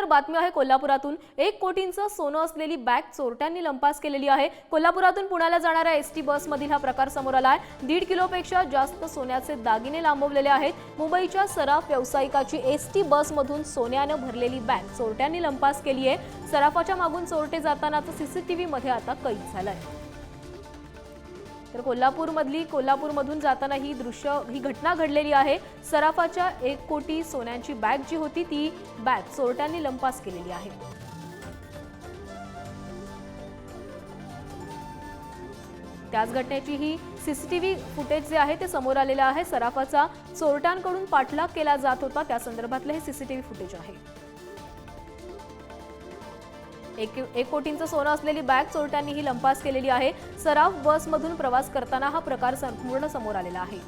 त्यानंतर बातमी आहे कोल्हापुरातून। 1 कोटींचं सोनं असलेली बॅग चोरट्यांनी लंपास केलेली आहे। कोल्हापुरातून पुण्याला जाणाऱ्या एसटी बसमधील हा प्रकार समोर आलाय। 1.5 किलोपेक्षा जास्त सोन्याचे दागिने लांबवलेले आहेत। मुंबईच्या सराफ व्यावसायिकाची एसटी बसमधून सोन्यानं भरलेली बॅग चोरट्यांनी लंपास केली आहे। सराफाच्या मागून चोरटे जातानाचं सीसीटीव्ही मध्ये आता कैद झालंय। तर कोल्हापूरमधून जाताना ही घटना घडलेली आहे। सराफाच्या 1 कोटी सोन्यांची बॅग जी होती ती बॅग चोरट्यांनी लंपास केलेली आहे। त्याच घटनेची ही सीसीटीव्ही फुटेज जे आहे ते समोर आलेलं आहे। सराफाचा चोरट्यांकडून पाठलाग केला जात होता त्या संदर्भातलं हे सीसीटीव्ही फुटेज आहे। 1 कोटींचं सोनं असलेली बॅग चोरट्यांनी ही लंपास केलेली आहे। सराफ बसमधून प्रवास करताना हा प्रकार संपूर्ण समोर आलेला आहे।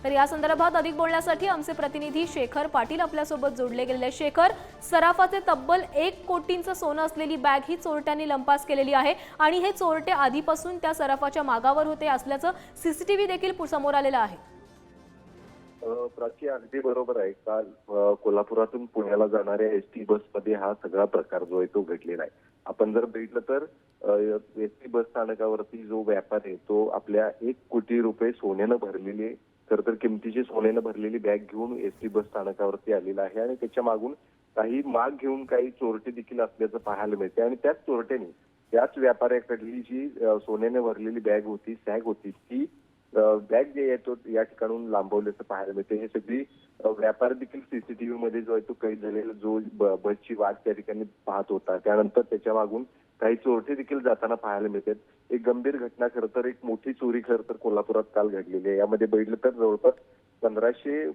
तर या संदर्भात अधिक बोलण्यासाठी आमचे प्रतिनिधी शेखर पाटील आपल्यासोबत जोडले गेलेले आहेत। शेखर, सराफाचे तब्बल 1 कोटींचं सोनं असलेली बॅग ही चोरट्यांनी लंपास केलेली आहे आणि हे चोरटे आधीपासून त्या सराफाच्या मागावर होते असल्याचं सीसीटीव्ही देखील समोर आलेलं आहे। प्राची अगदी बरोबर आहे। काल कोल्हापुरातून पुण्याला जाणाऱ्या एसटी बसमध्ये हा सगळा प्रकार जो आहे तो घडलेला आहे। आपण जर बघितलं तर एसटी बस स्थानकावरती जो व्यापारी आहे तो आपल्या 1 कोटी रुपये सोन्यानं भरलेली तर किमतीची सोन्यानं भरलेली बॅग घेऊन एसटी बस स्थानकावरती आलेला आहे आणि त्याच्या मागून काही माग घेऊन काही चोरटे देखील असल्याचं पाहायला मिळते आणि त्याच चोरट्यांनी त्याच व्यापाऱ्याकडली जी सोन्याने भरलेली बॅग होती, सॅग होती, ती बॅग जे आहे तो या ठिकाणून लांबवल्याचं पाहायला मिळते। हे सगळी व्यापारी देखील सीसीटीव्ही मध्ये जो आहे तो कैद झालेला जो बसची वाट त्या ठिकाणी पाहत होता। त्यानंतर त्याच्या मागून काही चोरटे देखील जाताना पाहायला मिळतात। एक गंभीर घटना खरं तर, एक मोठी चोरी खरं तर कोल्हापुरात काल घडलेली आहे। यामध्ये बघितलं तर जवळपास 1500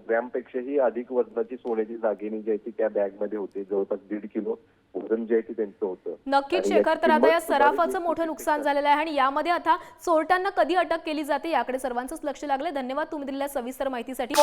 ग्रॅमपेक्षाही अधिक वजनाची सोन्याची दागिने जी आहे ती त्या बॅग मध्ये होते। जवळपास 1.5 किलो वजन जे आहे ते त्यांचं होतं। नक्कीच शेखर, तर आता या सराफाचं मोठं नुकसान झालेलं आहे आणि यामध्ये आता चोरट्यांना कधी अटक केली जाते याकडे सर्वांचंच लक्ष लागलंय। धन्यवाद तुम्ही दिलेल्या सविस्तर माहितीसाठी।